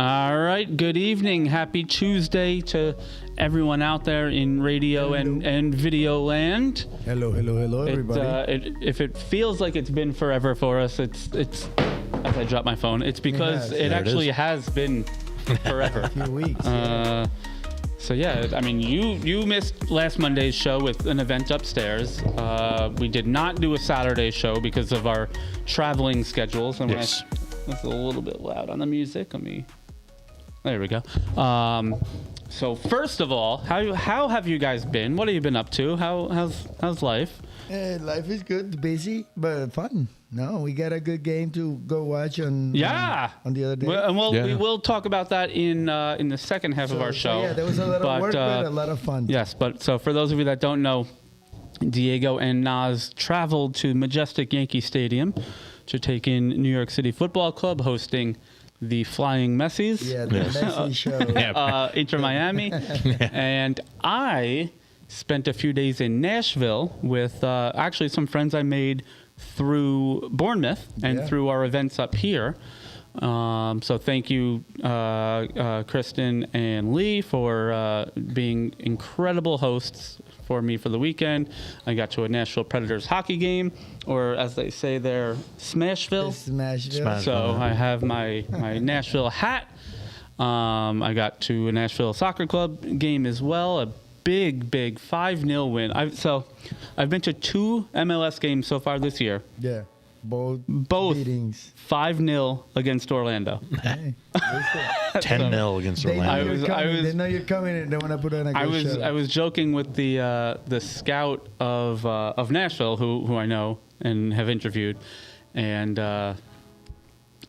All right. Good evening. Happy Tuesday to everyone out there in radio and video land. Hello, everybody. If it feels like it's been forever for us, it's as I drop my phone, it's because it actually has been forever. A few weeks. So yeah, I mean, you missed last Monday's show with an event upstairs. We did not do a Saturday show because of our traveling schedules. And yes. That's a little bit loud on the music. There we go. So first of all, how have you guys been? What have you been up to? How's life? Life is good, busy, but fun. No, we got a good game to go watch on the other day. We will talk about that in the second half of our show. Yeah, there was a lot of work, but a lot of fun. Yes, but so for those of you that don't know, Diego and Nas traveled to Majestic Yankee Stadium to take in New York City Football Club hosting the Flying Messies. Yeah, the Messi show. Inter Miami. And I spent a few days in Nashville with actually some friends I made through Bournemouth and through our events up here. So thank you, Kristen and Lee, for being incredible hosts for me for the weekend. I got to a Nashville Predators hockey game, or as they say there, Smashville. Smashville. So I have my Nashville hat. I got to a Nashville Soccer Club game as well, a big 5-0 win. I've been to 2 MLS games so far this year. Yeah. Both meetings. 5-0 against Orlando. Hey, 10-0 against Orlando. They know you're coming and they want to put on a good show. I was joking with the scout of Nashville, who I know and have interviewed, and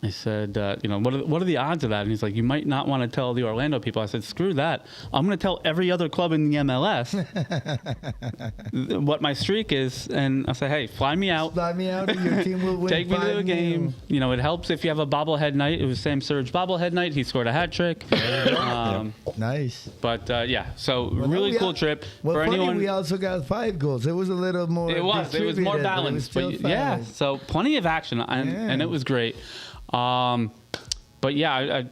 I said, what are the odds of that? And he's like, you might not want to tell the Orlando people. I said, screw that. I'm going to tell every other club in the MLS what my streak is. And I say, hey, fly me out. Fly me out and your team will win. Take me to the game. It helps if you have a bobblehead night. It was Sam Surge bobblehead night. He scored a hat trick. Nice. But, so really cool trip. Well, for anyone, we also got 5 goals. It was a little more It was more balanced. But so plenty of action. And it was great. But yeah,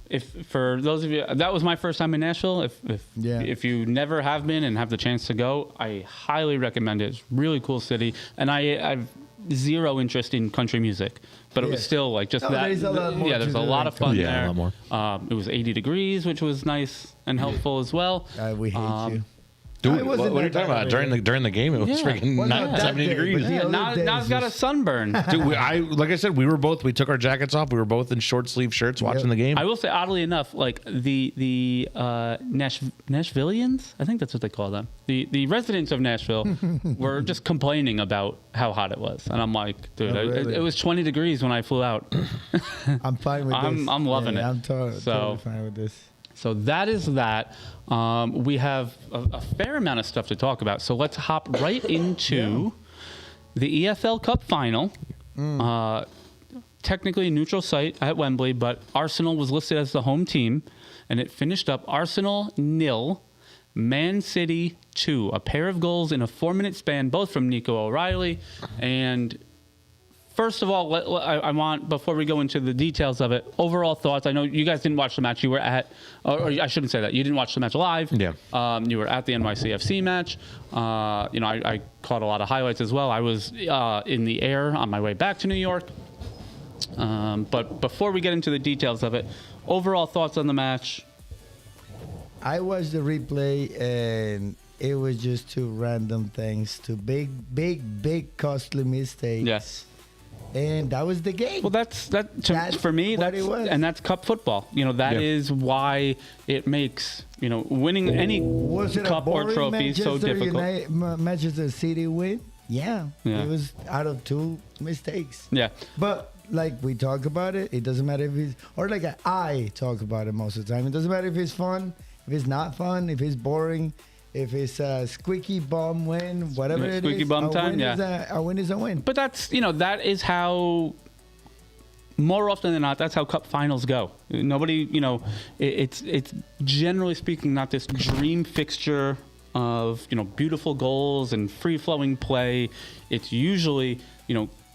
if for those of you, that was my first time in Nashville. If you never have been and have the chance to go, I highly recommend it. It's a really cool city, and I've zero interest in country music, but it was still like just that. There's a lot more there's a lot of fun there. Yeah, a lot more. It was 80 degrees, which was nice and helpful as well. We hate you. Dude, what are you talking about? During the game, it was freaking 70 degrees. Yeah, Nas got a sunburn. Dude, like I said, we took our jackets off. We were both in short sleeve shirts watching the game. I will say, oddly enough, like the Nashvillians, I think that's what they call them. The residents of Nashville were just complaining about how hot it was, and I'm like, dude, really? it was 20 degrees when I flew out. I'm fine with this. I'm loving it. I'm totally fine with this. So that is that. We have a fair amount of stuff to talk about. So let's hop right into the EFL Cup final. Technically a neutral site at Wembley, but Arsenal was listed as the home team, and it finished up Arsenal 0, Man City 2. A pair of goals in a 4-minute span, both from Nico O'Reilly. And first of all, I want, before we go into the details of it, overall thoughts. I know you guys didn't watch the match. You were at, or I shouldn't say that. You didn't watch the match live. Yeah. You were at the NYCFC match. I caught a lot of highlights as well. I was in the air on my way back to New York. But before we get into the details of it, overall thoughts on the match. I watched the replay and it was just 2 random things, 2 big costly mistakes. Yes. And that was the game. Well, that's for me. That's and that's cup football. That is why it makes winning any cup or trophy so difficult. Manchester City win. Yeah, it was out of 2 mistakes. Yeah, but like we talk about it, it doesn't matter if it's I talk about it most of the time. It doesn't matter if it's fun, if it's not fun, if it's boring. If it's a squeaky bum win, whatever it is. Squeaky bum time, a win is a win. But that's, that is how, more often than not, that's how cup finals go. Nobody, it's generally speaking not this dream fixture of, beautiful goals and free-flowing play. It's usually,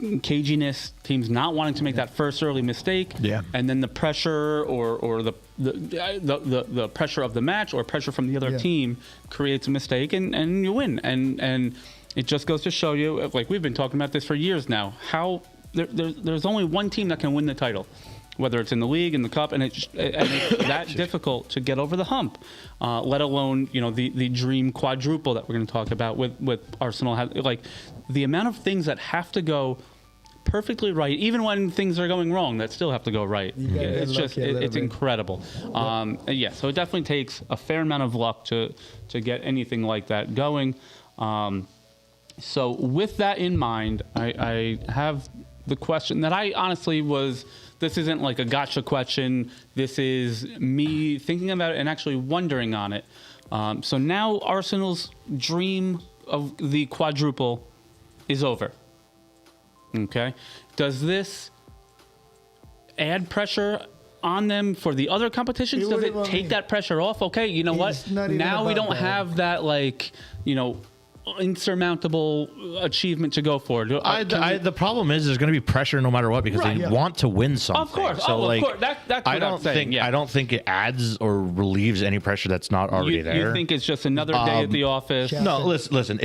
caginess, teams not wanting to make that first early mistake, Yeah. and then the pressure or the pressure of the match or pressure from the other Yeah. team creates a mistake, and you win. And it just goes to show you, like we've been talking about this for years now, how there's only one team that can win the title, whether it's in the league, in the cup, and it's that difficult to get over the hump, let alone, you know, the dream quadruple that we're going to talk about with Arsenal. Like, the amount of things that have to go perfectly right, even when things are going wrong, that still have to go right. You gotta get It's just, lucky a little it's bit. incredible. Yeah, so it definitely takes a fair amount of luck to get anything like that going. So with that in mind, I have the question that I honestly this isn't like a gotcha question. This is me thinking about it and actually wondering on it. So now Arsenal's dream of the quadruple is over. Okay. Does this add pressure on them for the other competitions? It Does it would've take only- that pressure off? Okay, you know what? It's not even Now we about don't that. have that, like, you know, insurmountable achievement to go for. The problem is there's going to be pressure no matter what because Right. they Yeah. want to win something. Of course. So, Of like, course. That's what I don't I'm saying. think Yeah. I don't think it adds or relieves any pressure that's not already you there. think it's just another day at the office? yeah. No, listen.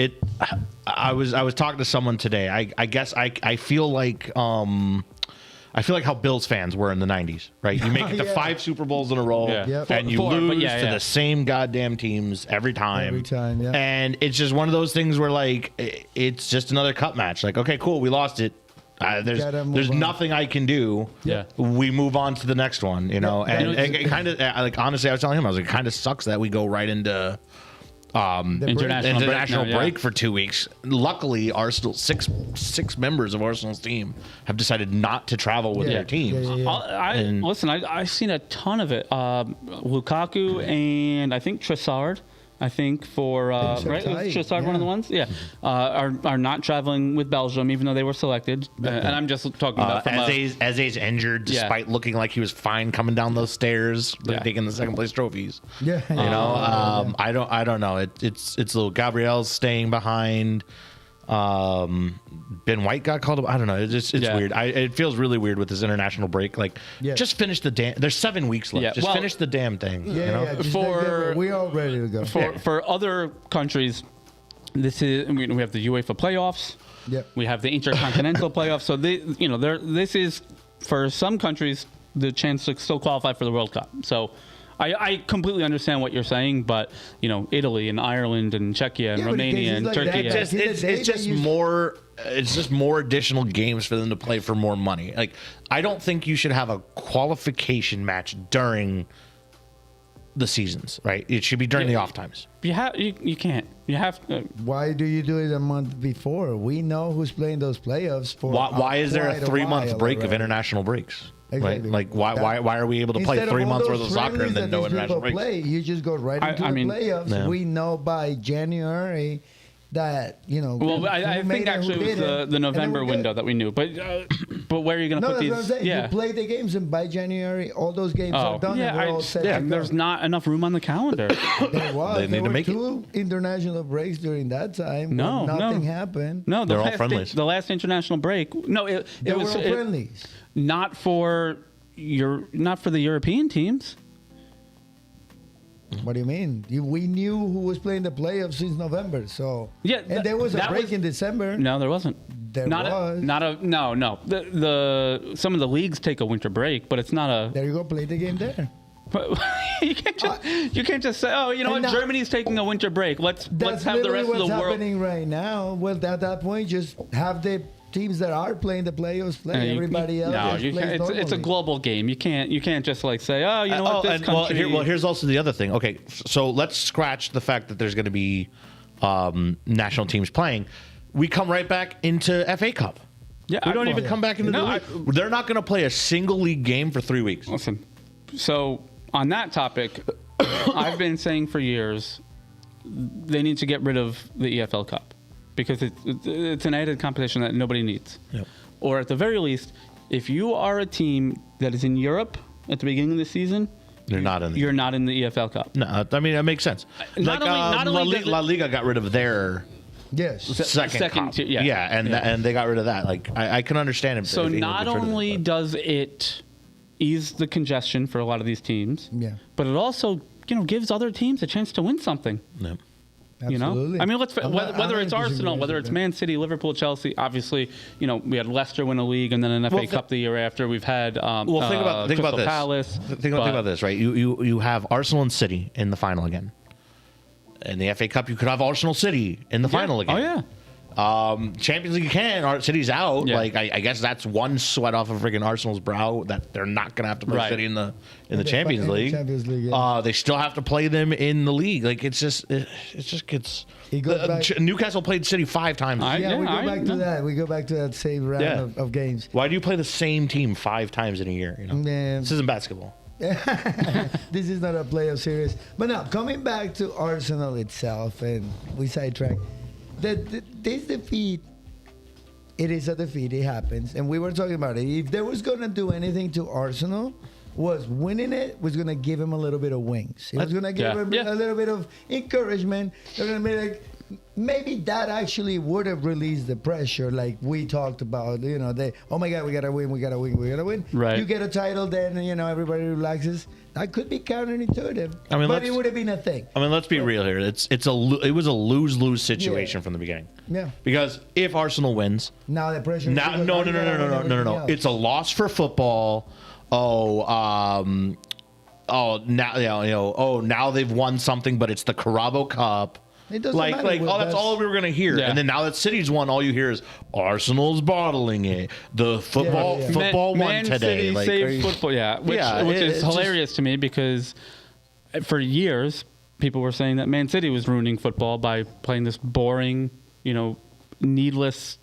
I was talking to someone today. I guess I feel like how Bills fans were in the 90s, right? You make it to Yeah. 5 Super Bowls in a row, Yeah. Yep. and you Four, but lose yeah, to yeah. the same goddamn teams every time. Every time, yeah. And it's just one of those things where, like, it's just another cup match. Like, okay, cool, we lost it. Gotta move There's on. nothing I can do. Yeah. We move on to the next one, you know. Yeah. And it kind of, like, honestly, I was telling him, I was like, it kind of sucks that we go right into international now, break for 2 weeks. Luckily, Arsenal six members of Arsenal's team have decided not to travel with Yeah. their teams. Yeah. Listen, I've seen a ton of it. Lukaku and I think Trossard. I think for right, tight. is Trossard one of the Yeah. ones? Yeah, are not traveling with Belgium, even though they were selected. And I'm just talking about from Eze's injured, Yeah. despite looking like he was fine coming down those stairs, Yeah. taking the second place trophies. Yeah. You know, I don't know. It's little Gabriel's staying behind. Ben White got called up. I don't know. It's Yeah. weird. It feels really weird with this international break. Like, Yeah. just finish the damn. There's 7 weeks left. Yeah, Just well- finish the damn thing. Yeah, you know? yeah. Just For- we all ready to go. for other countries. This is we have the UEFA playoffs. Yep. We have the intercontinental playoffs. So this is for some countries the chance to still qualify for the World Cup. So I completely understand what you're saying, but you know, Italy and Ireland and Czechia and Yeah, but it Romania is and like Turkey. that. yeah. Just, it's just more. It's just more additional games for them to play for more money. Like, I don't think you should have a qualification match during the seasons, right? It should be during the off times. You can't. You have Why do you do it a month before? We know who's playing those playoffs for. Why is there a quite 3-month while break of already. international breaks? Exactly. Right? Like, why are we able to play Instead of 3 all months those worth of soccer and friendlies then that no these international people breaks? play, you just go right into I the mean- playoffs. Yeah. We know by January that, you know. well, who I made think it, actually who it was didn't, the and then November we're good. window that we knew. But where are you going to No, put that's these? what I'm saying. Yeah. You play the games, and by January, all those games are done, and we're all set. yeah. to go. There's not enough room on the calendar. There was. They need there to were make it. 2 international breaks during that time. No, when no. nothing happened. No, They're all friendlies. The last international break. No, it They was were all friendlies. not for the European teams. What do you mean? We knew who was playing the playoffs since November. So Yeah, and there was a that break was- in December. No, there wasn't. There was. No. The some of the leagues take a winter break, but it's not a. There you go. Play the game there. you can't just say, oh, you know what, and now- Germany's taking a winter break. Let's That's have the literally rest of what's the world. happening right now. Well, at that point, just have the teams that are playing the playoffs play. Everybody else. No, just you plays can't. It's a normally. global game. You can't just like say, oh, you know what, this country. Here's also the other thing. Okay, so let's scratch the fact that there's going to be national teams playing. We come right back into FA Cup. Yeah, We don't even come back into No, the league. They're not going to play a single league game for 3 weeks. Listen, so on that topic, I've been saying for years they need to get rid of the EFL Cup because it's an added competition that nobody needs. Yep. Or at the very least, if you are a team that is in Europe at the beginning of the season, They're not in. you're not in the EFL Cup. No, I mean that makes sense. Not only La does it- Liga got rid of their Yes. second cup. tier, yeah. And they got rid of that. Like I can understand it. So if England not gets rid of it, only but- does it ease the congestion for a lot of these teams, Yeah. but it also gives other teams a chance to win something. No. Absolutely. I mean, I'm not- whether I'm it's not Arsenal, disagreeing whether with it's that. Man City, Liverpool, Chelsea. Obviously, we had Leicester win a league and then an FA Cup the year after. We've had Well, think about Crystal this. Palace. Think about this, right? You have Arsenal and City in the final again. In the FA Cup, you could have Arsenal City in the final again. Oh yeah. Champions League, you can. Our City's out. Yeah. Like I guess that's one sweat off of freaking Arsenal's brow that they're not going to have to play Right. City in the the Champions League. Champions League, yeah. They still have to play them in the league. Like it just gets. He goes back- Newcastle played City 5 times. Yeah, we go I back to know. that. We go back to that same round Yeah. of games. Why do you play the same team 5 times in a year? Yeah. This isn't basketball. This is not a playoff series. But now, coming back to Arsenal itself, and we sidetrack, this defeat, it is a defeat. It happens. And we were talking about it. If they was going to do anything to Arsenal, was winning it was going to give him a little bit of wings. It was going to give Yeah. him Yeah. a little bit of encouragement. They're going to be like, maybe that actually would have released the pressure, like we talked about. Oh my God, we gotta win, we gotta win. Right. You get a title, then everybody relaxes. That could be counterintuitive. I mean, but it would have been a thing. I mean, let's be real here. It was a lose-lose situation from the beginning. Yeah. Because if Arsenal wins, Now the pressure. now is no. It's a loss for football. Now they've won something, but it's the Carabao Cup. It doesn't like, matter like, what oh, that's that's- all we were gonna hear. Yeah. And then now that City's won, all you hear is Arsenal's bottling it. The football, Yeah. football won Man today. City Like, saved are you- football, yeah, which it's is just- hilarious to me because for years people were saying that Man City was ruining football by playing this boring, needless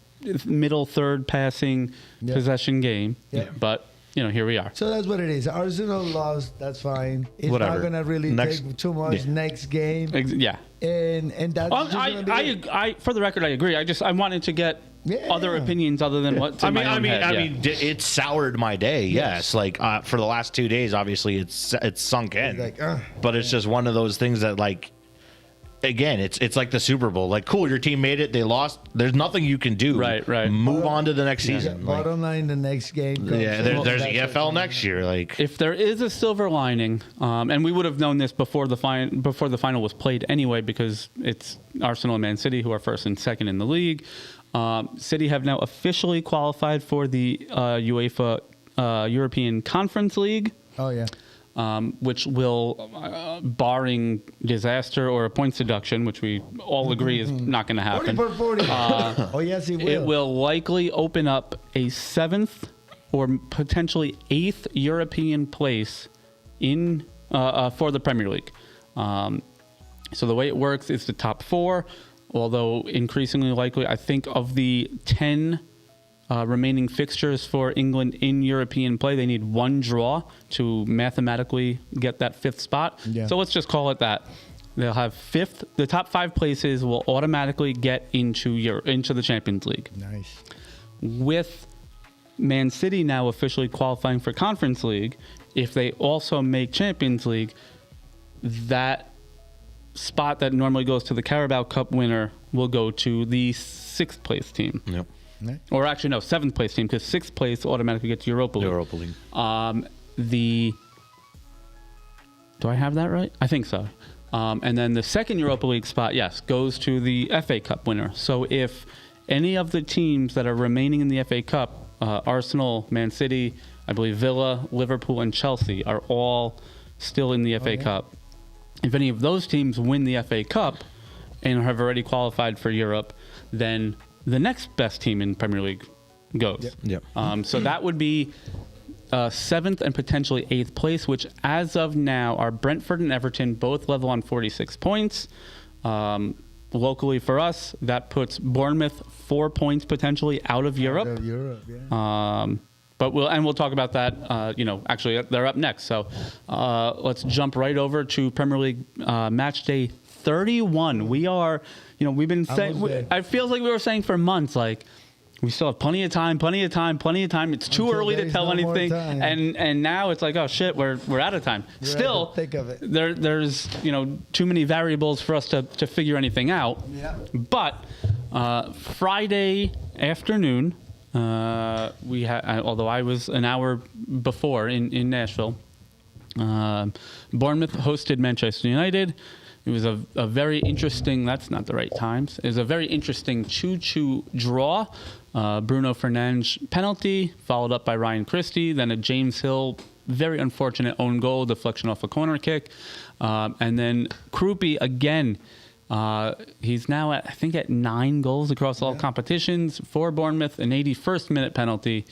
middle third passing Yeah. possession game. Yeah. But here we are. So that's what it is. Arsenal lost. That's fine. It's Whatever. not gonna really Next- take too much yeah. next game, Yeah. and that's just gonna be it. I for the record, I agree. I wanted to get Yeah. other opinions other than what's in my own head. Yeah. it soured my day. Yes, like for the last 2 days, obviously it's sunk in. Like, but it's just one of those things that, like, again, it's like the Super Bowl. Like, cool, your team made it, they lost. There's nothing you can do. Right. Move on to the next season. Like, Bottom line, the next game. Comes. yeah, there's That's EFL what- next year. Like, If there is a silver lining, and we would have known this before the final was played anyway, because it's Arsenal and Man City who are first and second in the league. City have now officially qualified for the UEFA European Conference League, Oh yeah. which will, barring disaster or a points deduction, which we all agree is not going to 40 happen. for 40. Oh yes, it will. It will likely open up a 7th or potentially 8th European place in for the Premier League. So the way it works is the top 4, although increasingly likely, I think of the 10 remaining fixtures for England in European play, they need 1 draw to mathematically get that 5th spot. Yeah. So let's just call it that. They'll have 5th. The top 5 places will automatically get into the Champions League. Nice. With Man City now officially qualifying for Conference League, if they also make Champions League, that spot that normally goes to the Carabao Cup winner will go to the 6th place team. yep. Nice. Or actually, no, 7th place team, because 6th place automatically gets Europa League. Europa League. Do I have that right? I think so. And then the second Europa League spot, yes, goes to the FA Cup winner. So if any of the teams that are remaining in the FA Cup, Arsenal, Man City, I believe Villa, Liverpool, and Chelsea are all still in the FA Cup. If any of those teams win the FA Cup and have already qualified for Europe, then the next best team in Premier League goes. Yep. So that would be 7th and potentially 8th place, which as of now are Brentford and Everton, both level on 46 points. Locally for us, that puts Bournemouth 4 points potentially out of Europe. Europe, yeah. But we'll talk about that. Actually, they're up next. So let's jump right over to Premier League match day 31. We are, we've been saying. Almost there. I feel like we were saying for months, like, we still have plenty of time. It's too Until early to there's tell no more anything. time. And now it's like, oh shit, we're out of time. You're Still, at the thick of it. there's too many variables for us to figure anything out. Yeah. But Friday afternoon, we had, although I was an hour before in Nashville, Bournemouth hosted Manchester United. It was a very interesting, that's not the right times. It was a very interesting 2-2 draw. Bruno Fernandes penalty, followed up by Ryan Christie, then a James Hill, very unfortunate own goal, deflection off a corner kick. And then Krupi again. He's now at 9 goals across all competitions for Bournemouth, an 81st minute penalty.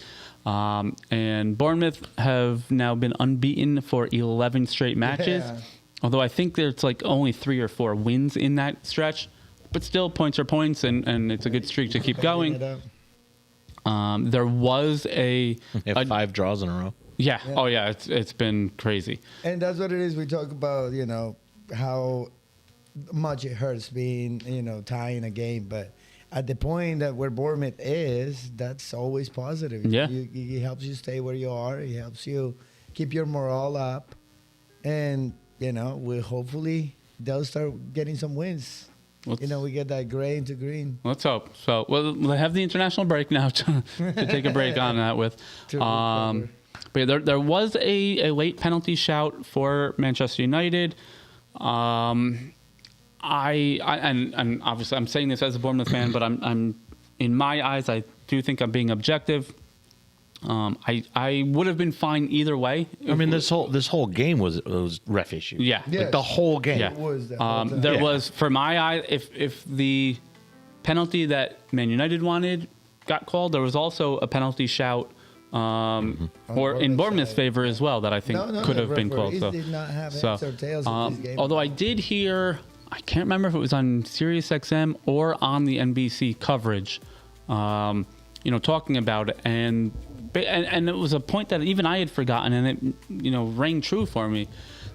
And Bournemouth have now been unbeaten for 11 straight matches. Yeah. Although I think there's like only 3 or 4 wins in that stretch. But still, points are points, and it's a good streak to keep going. There was They have 5 draws in a row. Yeah. Oh, yeah. It's been crazy. And that's what it is. We talk about, how much it hurts being, tying a game. But at the point that where Bournemouth is, that's always positive. Yeah. It helps you stay where you are. It helps you keep your morale up. And, hopefully they'll start getting some wins. We get that gray into green. Let's hope. So, we'll have the international break now to take a break on that with. But yeah, there was a late penalty shout for Manchester United. And obviously I'm saying this as a Bournemouth fan, but I'm in my eyes, I do think I'm being objective. I would have been fine either way. I mean, this whole game was ref issue. Yeah. Like the whole game. Yeah. It was the whole time. There was, for my eye, if the penalty that Man United wanted got called, there was also a penalty shout or in Bournemouth's favor as well that I think could have been called. So, did not have heads or tails in this game. although I did hear, I can't remember if it was on Sirius XM or on the NBC coverage, talking about it, and it was a point that even I had forgotten, and it rang true for me.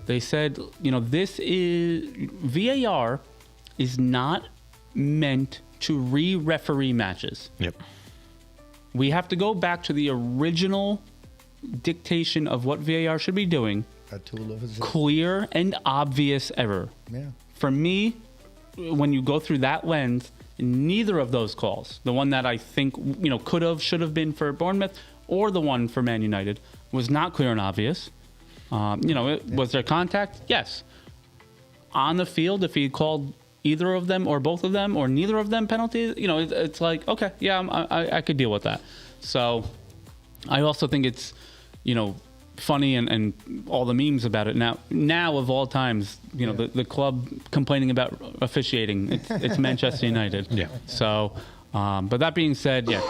They said, this is VAR is not meant to re-referee matches. Yep. We have to go back to the original dictation of what VAR should be doing. A tool of Clear and obvious error. Yeah. For me, when you go through that lens, neither of those calls, the one that I think should have been for Bournemouth, or the one for Man United, was not clear and obvious. Was there contact? Yes. On the field, if he called either of them or both of them or neither of them penalties, it's like, okay, yeah, I could deal with that. So I also think it's, funny and all the memes about it now of all times, the club complaining about officiating, it's Manchester United. Yeah. So, but that being said, yeah,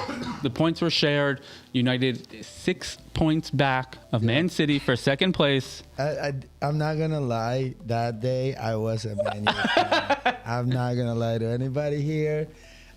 the points were shared. United 6 points back of Man City for second place. I'm not gonna lie. That day I was a Man U fan. I'm not gonna lie to anybody here.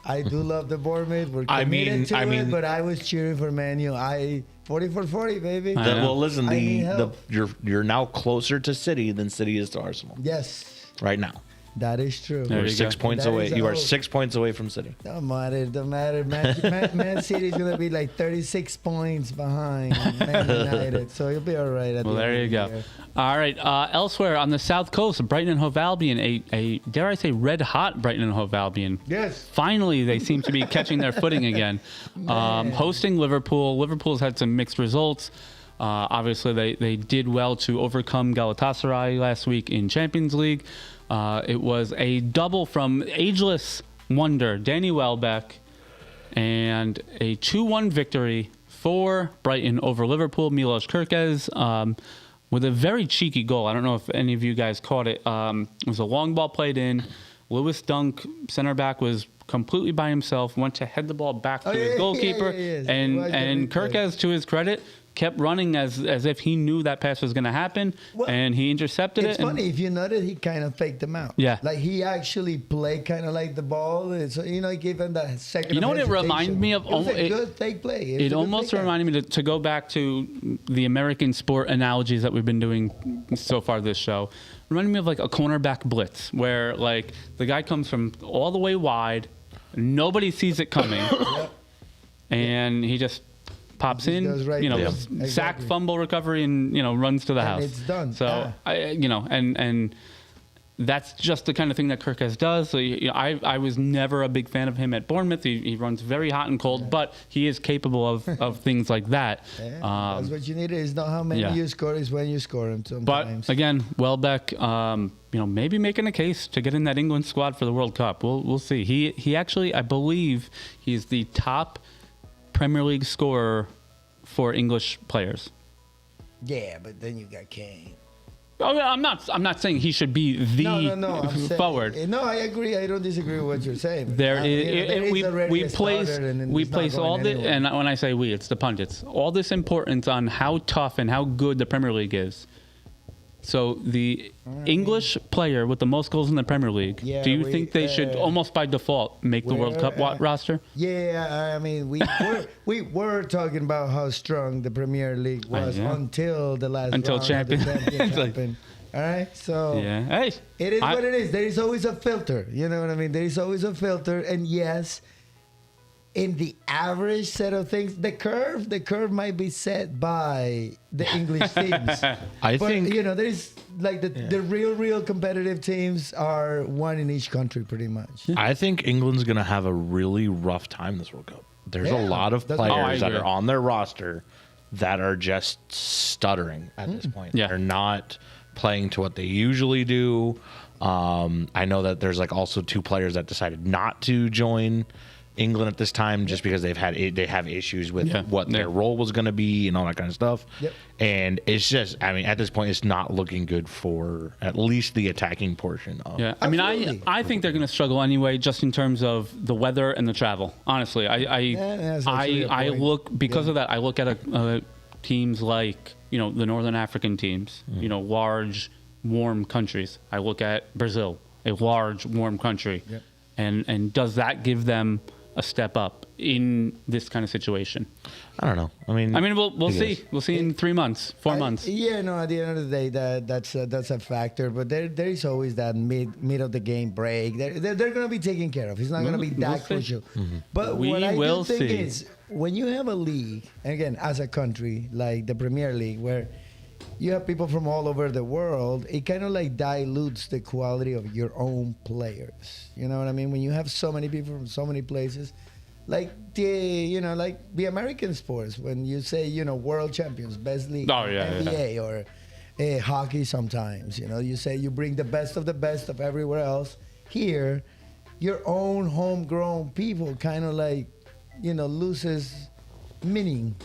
I do love the Bournemouth. We're committed to it, but I was cheering for Man U. 40-40, baby. Well, listen, I need help. you're now closer to City than City is to Arsenal. Yes, Right now. that is true. There You're you 6 go. points That away. is a You are hope. 6 points away from City. Don't matter. Man City is gonna be like 36 points behind Man United, so you'll be all right. Well, there you go. All right. Elsewhere on the South Coast, Brighton and Hove Albion, a dare I say red hot Brighton and Hove Albion. Yes. Finally, they seem to be catching their footing again. Hosting Liverpool. Liverpool's had some mixed results. Obviously, they did well to overcome Galatasaray last week in Champions League. It was a double from ageless wonder Danny Welbeck, and a 2-1 victory for Brighton over Liverpool. Milos Kerkez with a very cheeky goal. I don't know if any of you guys caught it. It was a long ball played in. Lewis Dunk, center back, was completely by himself, went to head the ball back to his goalkeeper. And Kerkez, to his credit, kept running as if he knew that pass was going to happen, and he intercepted it. It's funny, if you notice, he kind of faked them out. Yeah. Like, he actually played kind of like the ball. So, he gave him that second. You know what it reminded me of? It was a good fake play. It almost reminded me to go back to the American sport analogies that we've been doing so far this show. Reminded me of like a cornerback blitz, where like the guy comes from all the way wide, nobody sees it coming. and he just pops Just in, goes right Yeah. sack, Exactly. fumble, recovery, and runs to the And house. it's done. So Ah. and that's just the kind of thing that Kirkes does. So I was never a big fan of him at Bournemouth. He runs very hot and cold, but he is capable of things like that. Yeah, that's what you need. It's not how many yeah. you score; it's when you score them. But Sometimes. again, Welbeck, maybe making a case to get in that England squad for the World Cup. We'll see. He actually, I believe, he's the top Premier League scorer for English players. Yeah, but then you got Kane. Oh, yeah, I'm not saying he should be the No. I'm saying- forward. No, I agree. I don't disagree with what you're saying. There There is, is already we a place starter and we it's not place going all the anywhere. and when I say we, it's the pundits. All this importance on how tough and how good the Premier League is. So the English player with the most goals in the Premier League, Yeah, do you think they should almost by default make the World Cup roster? Yeah, I mean, we were talking about how strong the Premier League was yeah. until the last Until round of champion. the Champions It's like- happened. All right, so Yeah. Hey, it is what it is. There is always a filter. You know what I mean? There is always a filter, and yes, in the average set of things, the curve might be set by the English teams. I But think there's like the real competitive teams are one in each country, pretty much. I think England's going to have a really rough time this World Cup. There's Yeah, a lot of that's- I players that agree. are on their roster that are just stuttering at this point. Yeah. They're not playing to what they usually do. I know that there's also 2 players that decided not to join England at this time just because they have issues with what their role was going to be and all that kind of stuff. Yep. And it's just, I mean, at this point, it's not looking good for at least the attacking portion of. Yeah, I mean, Absolutely. I think they're going to struggle anyway, just in terms of the weather and the travel. Honestly, that's actually a I point. look because of that. I look at teams like the Northern African teams, large, warm countries. I look at Brazil, a large, warm country, Yep. and does that give them a step up in this kind of situation? I don't know. I mean, We'll I see. guess. We'll see in 3 months, 4 months. Yeah, no. At the end of the day, that's a factor. But there is always that mid of the game break. They're going to be taken care of. It's not going to be We'll that see. crucial. Mm-hmm. But We what I will do think see. is when you have a league, and again, as a country like the Premier League, where you have people from all over the world, it kind of dilutes the quality of your own players. You know what I mean? When you have so many people from so many places. Like the American sports, when you say world champions, best league, Oh, yeah, NBA or hockey. Sometimes you say you bring the best of everywhere else. Here, your own homegrown people kind of loses meaning.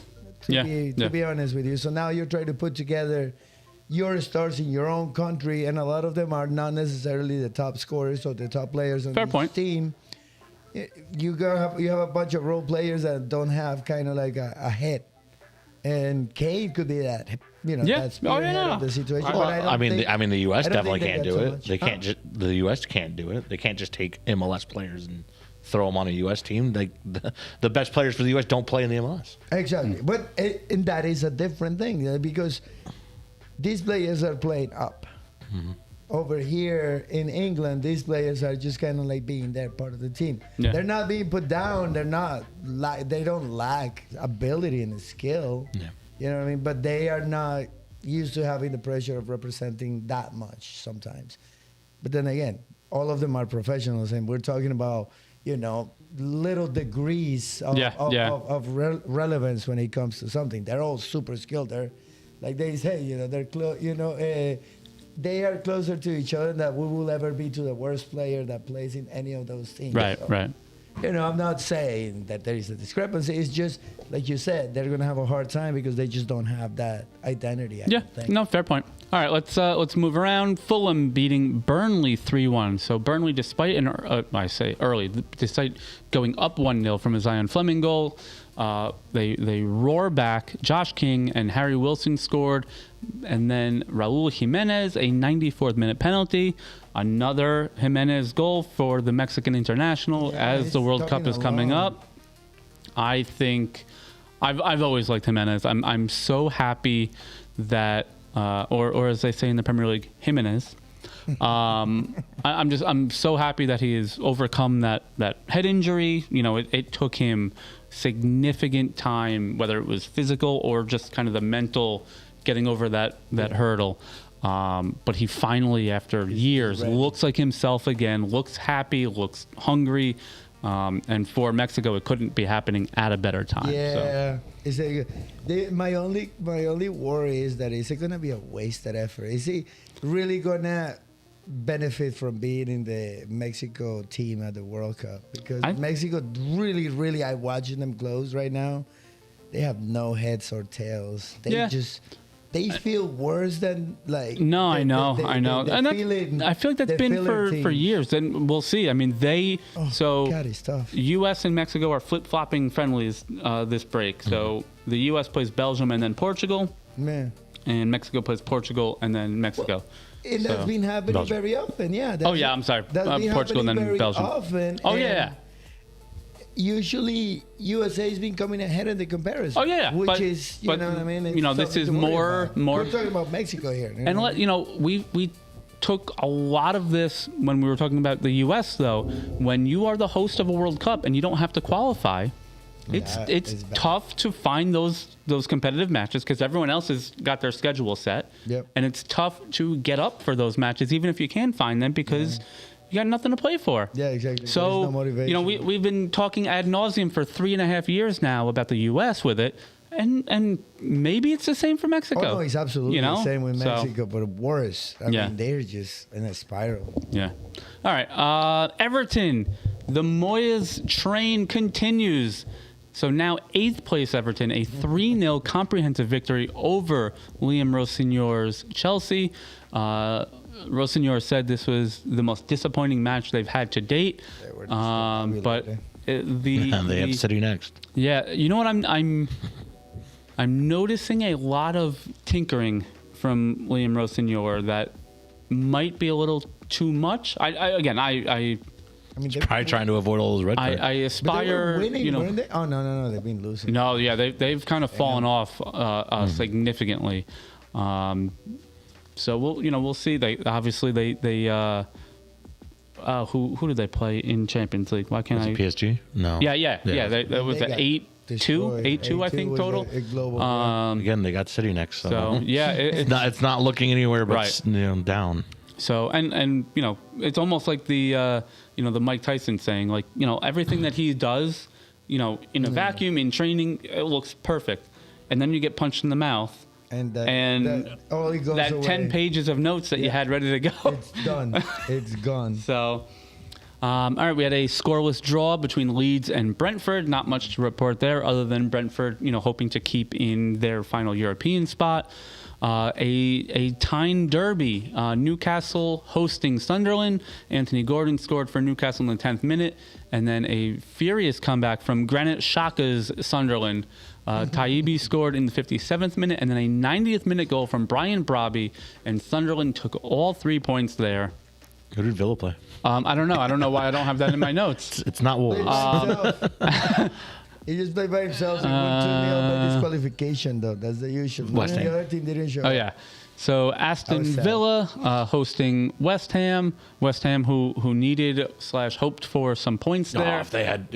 To be honest with you, so now you're trying to put together your stars in your own country, and a lot of them are not necessarily the top scorers or the top players on Fair each point. team. You have a bunch of role players that don't have kind of like a head, and Kane could be that. Yeah. That's Oh, spearhead yeah. of the situation. Well, But I don't the U.S. I don't definitely think can't they do got so it. much. They can't just the U.S. can't do it. They can't just take MLS players and throw them on a U.S. team. The best players for the U.S. don't play in the MLS. Exactly, but and that is a different thing because these players are playing up. Over here in England, these players are just kind of being there, part of the team. Yeah. They're not being put down. They're not they don't lack ability and skill. Yeah. You know what I mean? But they are not used to having the pressure of representing that much sometimes. But then again, all of them are professionals, and we're talking about little degrees of relevance when it comes to something. They're all super skilled. They're like they say, they're they are closer to each other than we will ever be to the worst player that plays in any of those teams. Right, So, right. I'm not saying that there is a discrepancy. It's just like you said, they're gonna have a hard time because they just don't have that identity. I Yeah, don't think. no, fair point. All right, let's move around. Fulham beating Burnley 3-1. So Burnley, despite despite going up 1-0 from a Zion Fleming goal, they roar back. Josh King and Harry Wilson scored, and then Raul Jimenez, a 94th minute penalty. Another Jimenez goal for the Mexican international Yeah, as he's the World Cup talking is coming along. up. I think I've always liked Jimenez. I'm so happy that or as they say in the Premier League, Jimenez, I'm so happy that he has overcome that head injury. You know, it took him significant time, whether it was physical or just kind of the mental getting over that hurdle. But he finally, after years, looks like himself again, looks happy, looks hungry. And for Mexico, it couldn't be happening at a better time. Yeah. My only worry is that is it going to be a wasted effort? Is he really going to benefit from being in the Mexico team at the World Cup? Because Mexico really, I'm watching them close right now. They have no heads or tails. They feel worse than like. No, I know. And I feel like that's been for years, and we'll see. I mean, God, it's tough. U.S. and Mexico are flip-flopping friendlies this break. So the U.S. plays Belgium and then Portugal, and Mexico plays Portugal and then Mexico. And that's been happening very often. Yeah. I'm sorry. Portugal and then Belgium. Often, usually USA has been coming ahead in the comparison. Which is, you know what I mean? It's this is more. We're talking about Mexico here. We took a lot of this when we were talking about the U.S. though. When you are the host of a World Cup and you don't have to qualify, it's tough to find those competitive matches because everyone else has got their schedule set. Yep. And it's tough to get up for those matches even if you can find them because. You got nothing to play for. Yeah, exactly. So, no motivation. we've been talking ad nauseum for 3.5 years now about the U.S. with it, and maybe it's the same for Mexico. Oh, no, it's absolutely the same with Mexico, but worse. I mean, they're just in a spiral. Yeah. All right. Everton, the Moyes train continues. So now 8th place Everton, a 3-0 comprehensive victory over Liam Rossignor's Chelsea. Rossignor said this was the most disappointing match they've had to date. But they have City next. Yeah, you know what I'm noticing a lot of tinkering from Liam Rossignor that might be a little too much. I mean, they're probably trying to avoid all those red cards. I aspire. But they were winning, weren't they? Oh no, they've been losing. No, yeah, they've kind of fallen off significantly. So we'll see. They obviously who did they play in Champions League? Why can't I? PSG? No. Yeah. That was an 8-2, I think total. Again, they got City next. So yeah, it's not looking anywhere but down. So and it's almost like the the Mike Tyson saying, like, everything that he does, in a vacuum in training, it looks perfect, and then you get punched in the mouth. And that 10 pages of notes that you had ready to go. It's done. It's gone. So, all right, we had a scoreless draw between Leeds and Brentford. Not much to report there other than Brentford, hoping to keep in their final European spot. A Tyne derby, Newcastle hosting Sunderland. Anthony Gordon scored for Newcastle in the 10th minute. And then a furious comeback from Granit Xhaka's Sunderland. Taibbi scored in the 57th minute, and then a 90th minute goal from Brian Brobby, and Sunderland took all 3 points there. Who did Villa play? I don't know. I don't know why I don't have that in my notes. It's not Wolves. He just played by himself and won 2-0 by disqualification, though. That's the usual. The other team didn't show up. Yeah. So Aston Villa hosting West Ham. West Ham, who needed / hoped for some points there. If they had.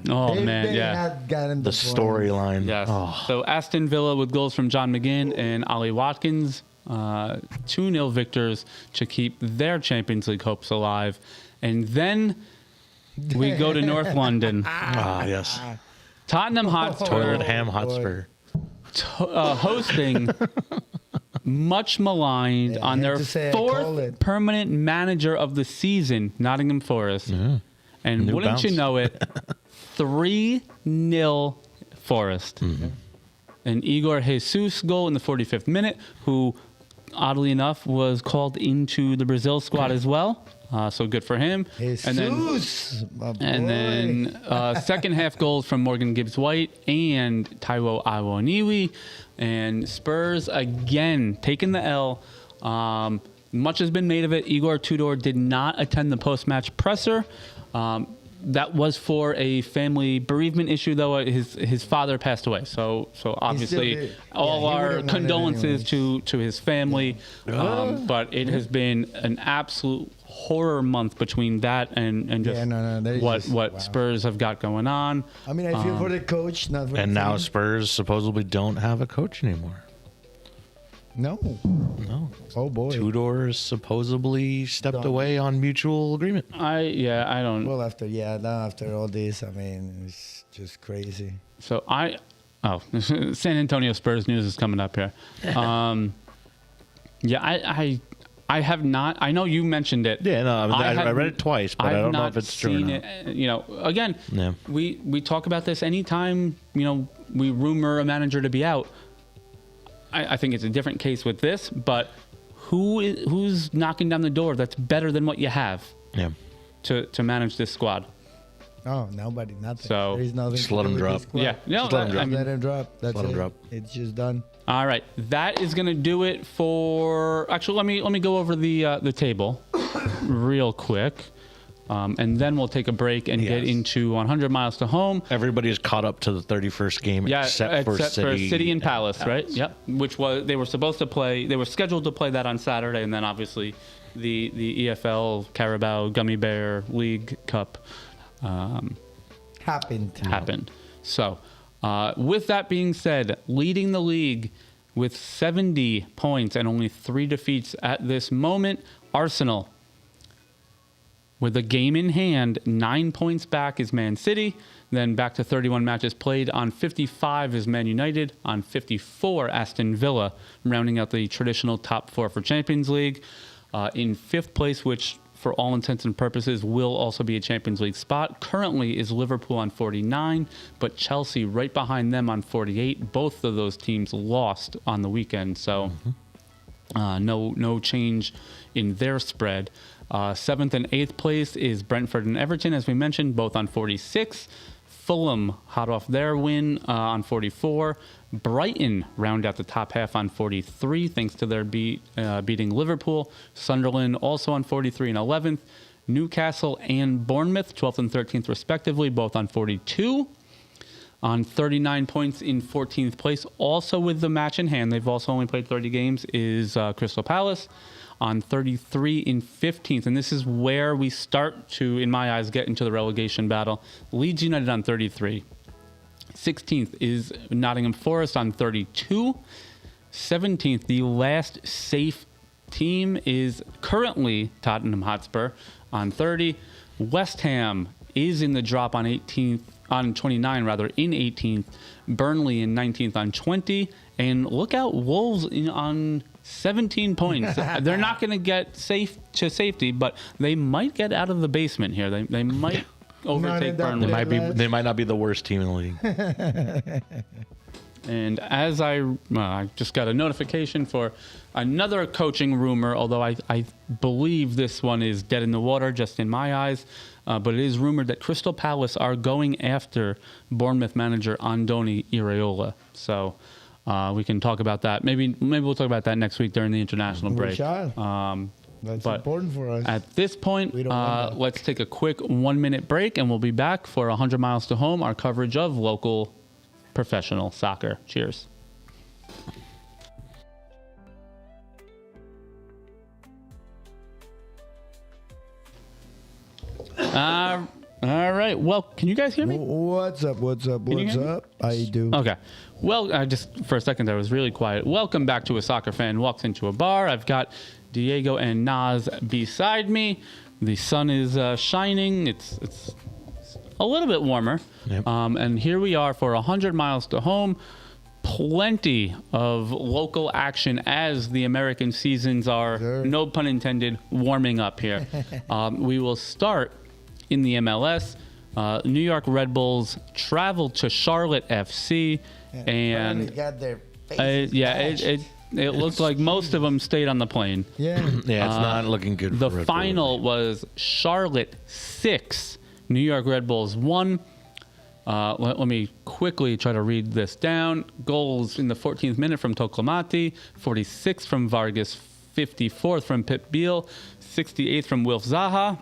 Oh They man, had gotten the storyline. Yes. Oh. So Aston Villa with goals from John McGinn and Ollie Watkins, 2-0 victors to keep their Champions League hopes alive, and then we go to North London. Yes. Tottenham Hotspur. Tottenham Hotspur. Hosting. Much maligned on their 4th permanent manager of the season, Nottingham Forest. Yeah. And wouldn't you know it, 3-0 Forest. Mm-hmm. An Igor Jesus goal in the 45th minute, who, oddly enough, was called into the Brazil squad as well. So good for him. Jesus, and then second half goals from Morgan Gibbs-White and Taiwo Awoniyi. And Spurs again taking the L. Much has been made of it. Igor Tudor did not attend the post-match presser. that was for a family bereavement issue, though. His father passed away, so obviously did. all Yeah, he our would've won it condolences anyways. to his family. But it has been an absolute horror month between that and just Yeah, no, that is what just- wow. Spurs have got going on. I mean, I feel for the coach, not for And the now team. Spurs supposedly don't have a coach anymore. No. No. Oh boy. Tudor supposedly stepped Done. away on mutual agreement. I don't. Well, after all this, I mean, it's just crazy. So San Antonio Spurs news is coming up here. I have not. I know you mentioned it. Yeah, no, I have read it twice, but I have don't know not if it's true or seen not. it. Again, Yeah. we talk about this anytime. We rumor a manager to be out. I think it's a different case with this, but who's knocking down the door that's better than what you have Yeah. to manage this squad? Oh, nobody, nothing. So, there is nothing. just to let do him with drop. this squad. Yeah, no, Just let him drop. I mean, Let him drop. That's let him it. drop. It's just done. all right, that is going to do it for. Actually, let me go over the table real quick, and then we'll take a break and get Yes. into 100 miles to home. Everybody is caught up to the 31st game Yeah, except for City. and Palace, right? Yep. Which was they were supposed to play. They were scheduled to play that on Saturday, and then obviously the EFL Carabao Gummy Bear League Cup happened. So, with that being said, leading the league with 70 points and only 3 defeats at this moment, Arsenal. With a game in hand, 9 points back is Man City. Then back to 31 matches played. On 55 is Man United. On 54, Aston Villa, rounding out the traditional top 4 for Champions League. In 5th place, which for all intents and purposes will also be a Champions League spot, currently is Liverpool on 49, but Chelsea right behind them on 48. Both of those teams lost on the weekend, so no change in their spread. 7th and 8th place is Brentford and Everton, as we mentioned, both on 46. Fulham, hot off their win, on 44. Brighton round out the top half on 43, thanks to their beating Liverpool. Sunderland also on 43 and 11th. Newcastle and Bournemouth, 12th and 13th respectively, both on 42. On 39 points in 14th place, also with the match in hand, they've also only played 30 games, is Crystal Palace. On 33 in 15th, and this is where we start to, in my eyes, get into the relegation battle. Leeds United on 33. 16th is Nottingham Forest on 32. 17th, the last safe team, is currently Tottenham Hotspur on 30. West Ham is in the drop on 18th, on 29 rather, in 18th. Burnley in 19th on 20. And look out, Wolves on 17 points. They're not going to get safety, but they might get out of the basement here. They might overtake Burnley. They might not be the worst team in the league. And as I just got a notification for another coaching rumor, although I believe this one is dead in the water, just in my eyes. But it is rumored that Crystal Palace are going after Bournemouth manager Andoni Iraola. So we can talk about that. Maybe we'll talk about that next week during the international break. That's but important for us. At this point, We don't want that. let's take a quick 1-minute break, and we'll be back for 100 miles to home, our coverage of local professional soccer. Cheers. All right. Well, can you guys hear me? What's up? What's up? Can you What's hear me? up? I do. Okay. Well, just for a second, I was really quiet. Welcome back to A Soccer Fan Walks Into a Bar. I've got Diego and Naz beside me. The sun is shining. It's a little bit warmer. Yep. And here we are for 100 miles to home. Plenty of local action as the American seasons are, Sure. no pun intended, warming up here. We will start in the MLS. New York Red Bulls travel to Charlotte FC, Finally and got their faces bashed. it looked like most of them stayed on the plane. Yeah. Yeah, it's not looking good. The for Red final was Charlotte 6, New York Red Bulls 1. Let me quickly try to read this down. Goals in the 14th minute from Toclamati, 46th from Vargas, 54th from Pep Biel, 68th from Wilf Zaha.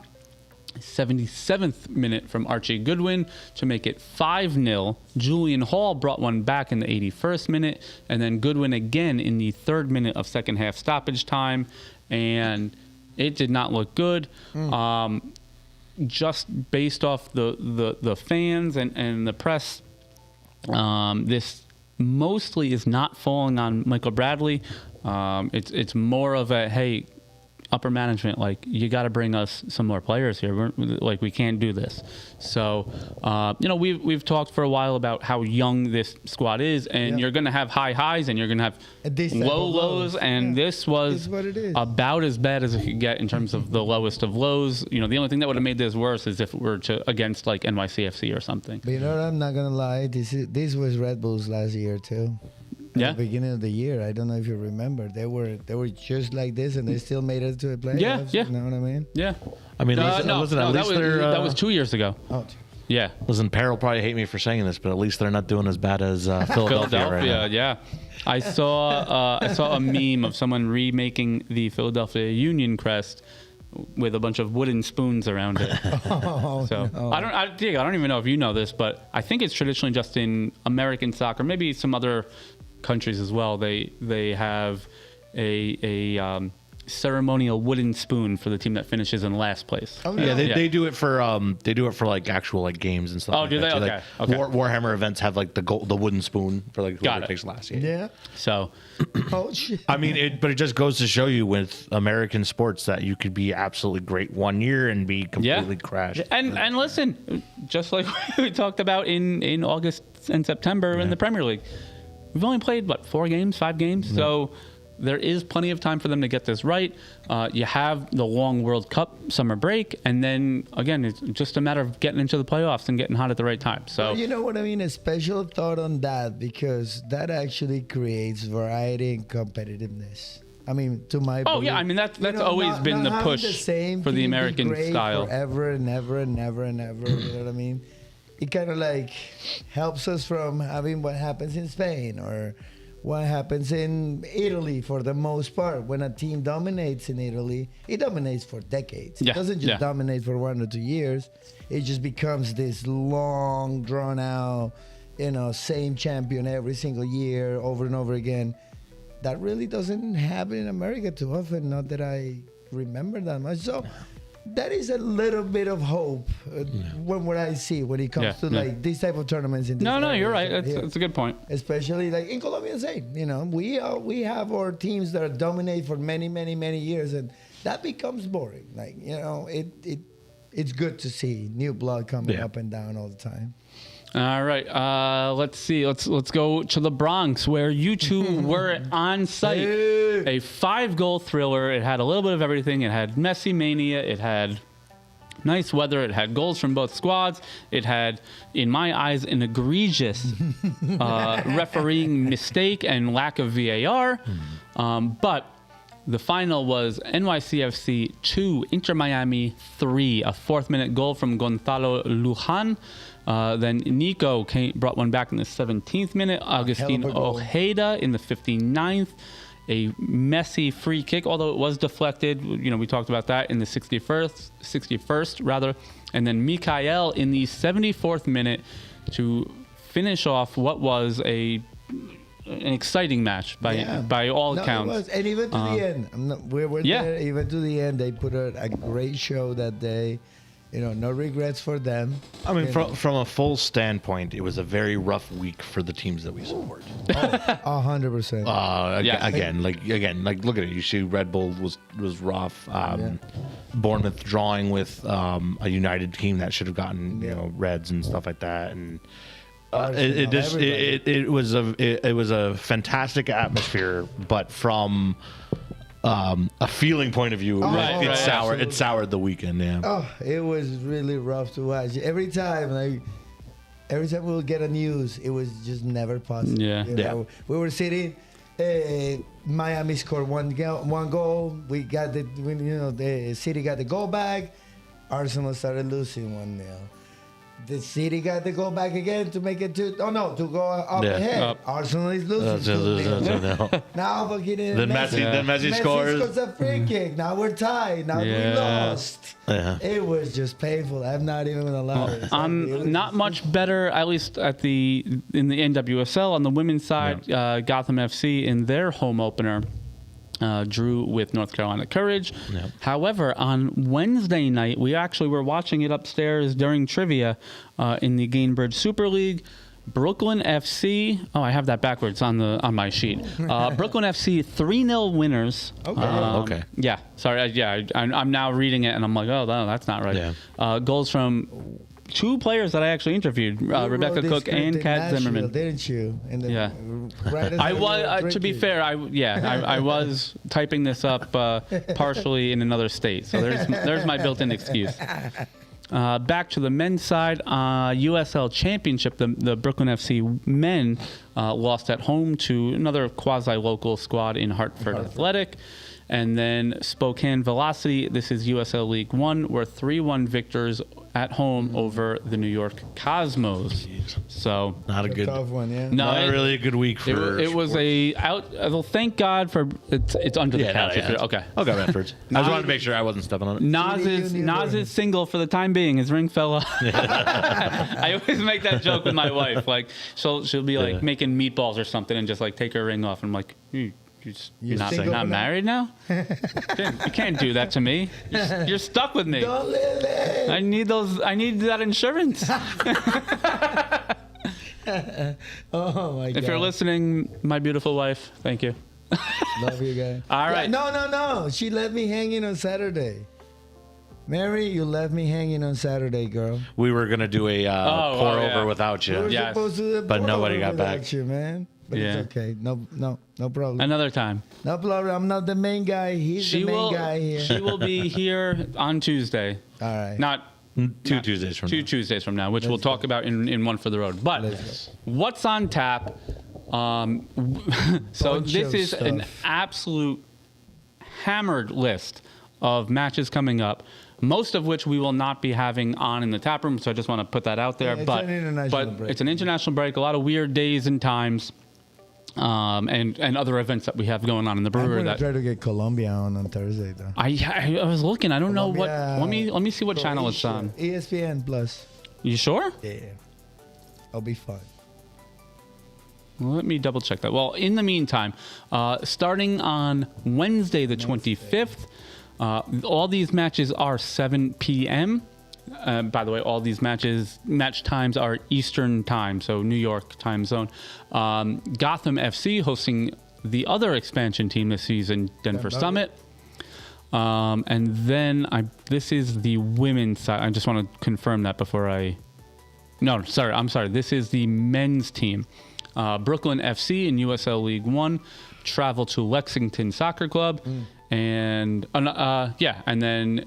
77th minute from Archie Goodwin to make it 5-0. Julian Hall brought one back in the 81st minute, and then Goodwin again in the 3rd minute of second half stoppage time, and it did not look good. Just based off the fans and the press, this mostly is not falling on Michael Bradley. It's more of a, hey, upper management, like, you got to bring us some more players here. We can't do this. So, we've talked for a while about how young this squad is, and you're going to have high highs and you're going to have low lows, and this was about as bad as it could get in terms of the lowest of lows. The only thing that would have made this worse is if it were against like NYCFC or something. But I'm not going to lie. This was Red Bulls last year too. At the beginning of the year, I don't know if you remember, they were just like this, and they still made it to the playoffs. Yeah. You know what I mean? Yeah. I mean, that was 2 years ago. Oh. Yeah. Listen, Peril will probably hate me for saying this, but at least they're not doing as bad as Philadelphia right now. Yeah. I saw a meme of someone remaking the Philadelphia Union crest with a bunch of wooden spoons around it. Diego, I don't even know if you know this, but I think it's traditionally just in American soccer, maybe some other countries as well. They have a ceremonial wooden spoon for the team that finishes in last place. Oh, yeah, they do it for like actual like games and stuff. Oh, like do that they? too. Okay. Like, Okay. Warhammer events have like the wooden spoon for like whoever takes last. Yeah. So, Oh shit. I mean, but it just goes to show you with American sports that you could be absolutely great one year and be completely crashed. And listen, just like we talked about in August and September in the Premier League, we've only played 5 games. So there is plenty of time for them to get this right. You have the long World Cup summer break, and then again, it's just a matter of getting into the playoffs and getting hot at the right time. So You know what I mean? A special thought on that, because that actually creates variety and competitiveness. I mean, to my Oh, belief. yeah. I mean, that's always been the having push the same for the team be American great style. Forever and ever and ever and ever. You know what I mean? It kind of like helps us from having what happens in Spain or what happens in Italy for the most part. When a team dominates in Italy, it dominates for decades. Yeah, It doesn't just yeah. dominate for 1 or 2 years. It just becomes this long, drawn out, same champion every single year, over and over again. That really doesn't happen in America too often, not that I remember that much. So that is a little bit of hope when I see when it comes to like these type of tournaments. In No, you're right. areas. That's a good point. Especially like in Colombia, we have our teams that dominate for many, many, many years, and that becomes boring. Like it's good to see new blood coming up and down all the time. All right. Let's see. Let's go to the Bronx, where you two were on site. A 5-goal thriller. It had a little bit of everything. It had Messi mania. It had nice weather. It had goals from both squads. It had, in my eyes, an egregious refereeing mistake and lack of VAR. But the final was NYCFC 2, Inter Miami 3, a 4th-minute goal from Gonzalo Lujan. Then Nico brought one back in the 17th minute. Agustin Ojeda in the 59th. A messy free kick, although it was deflected. We talked about that in the 61st rather. And then Mikael in the 74th minute to finish off what was an exciting match by all accounts. It was. And even to the end. We were there. Even to the end, they put a great show that day. No regrets for them. I mean, from a full standpoint, it was a very rough week for the teams that we support. 100%. Again, look at it. You see, Red Bull was rough. Bournemouth drawing with a United team that should have gotten Reds and stuff like that, and it was a fantastic atmosphere, but from a feeling point of view, it soured the weekend. Yeah. Oh, it was really rough to watch. Every time we would get a news, it was just never positive. Yeah. We were sitting. Miami scored one goal. We got the City got the goal back. Arsenal started losing 1-0. The City got to go back again to make it to go up Yeah. ahead. Up. Arsenal is losing. Now fucking Then Messi scores. a free kick. Now we're tied. Now we Yeah. lost. Yeah. It was just painful. I'm not even gonna lie. It's like, it was Not much better, at least in the NWSL on the women's side. Gotham FC in their home opener drew with North Carolina Courage. Yep. However, on Wednesday night, we actually were watching it upstairs during trivia in the Gainbridge Super League. Brooklyn FC. Oh, I have that backwards on my sheet. Brooklyn FC 3-0 winners. Okay. Okay. Yeah. Sorry. I'm now reading it and I'm like, oh, no, that's not right. Yeah. Goals from two players that I actually interviewed, You wrote Rebecca this Cook script and in Kat Nashville, Zimmerman. didn't you? Yeah. Right as I were was, to be drinking. fair, I was typing this up partially in another state, so there's my built-in excuse. Back to the men's side, USL Championship, the Brooklyn FC men lost at home to another quasi-local squad in Hartford Athletic. And then Spokane Velocity, this is USL League One, were 3-1 victors at home over the New York Cosmos. So Not a A good. tough one, yeah. No, Not really a good week for. it was a out. Well, thank God for it's under the Yeah, couch. yeah. Okay. Okay, Redfords. I just wanted to make sure I wasn't stepping on it. Nas is single for the time being. His ring fell off. I always make that joke with my wife. Like she'll be like Yeah. making meatballs or something and just like take her ring off. And I'm like, you're not single for now? married now? You can't do that to me. You're stuck with me. Don't live it. I need that insurance. Oh my god. If you're listening, my beautiful wife, thank you. Love you guys. All right. No. She left me hanging on Saturday. Mary, you left me hanging on Saturday, girl. We were gonna do a pour yeah. over without We you. were Yes. supposed to do the But nobody got without back. you, man. But Yeah. it's okay. No problem. Another time. No problem. I'm not the main guy. He's the main guy here. She will be here on Tuesday. All right. Not Two Tuesdays from two now. Tuesdays from now, which we'll talk about in One for the Road. But Let's what's on tap? So Bunch this of is an stuff. absolute hammered list of matches coming up. Most of which we will not be having on in the tap room, so I just want to put that out there. Yeah, it's but an international break. it's an international break. A lot of weird days and times, and other events that we have going on in the I'm brewery. gonna That try to get Colombia on Thursday, though. I was looking. I don't know what. Colombia, Let me see what channel it's on. ESPN Plus. You sure? Yeah. It'll be fun. Let me double check that. Well, in the meantime, starting on Wednesday the 25th, all these matches are 7 p.m. By the way, all these match times are Eastern time, so New York time zone. Gotham FC hosting the other expansion team this season, Denver Summit. And then this is the women's side. I just want to confirm that before I... No, sorry. I'm sorry. This is the men's team. Brooklyn FC in USL League One travel to Lexington Soccer Club. And then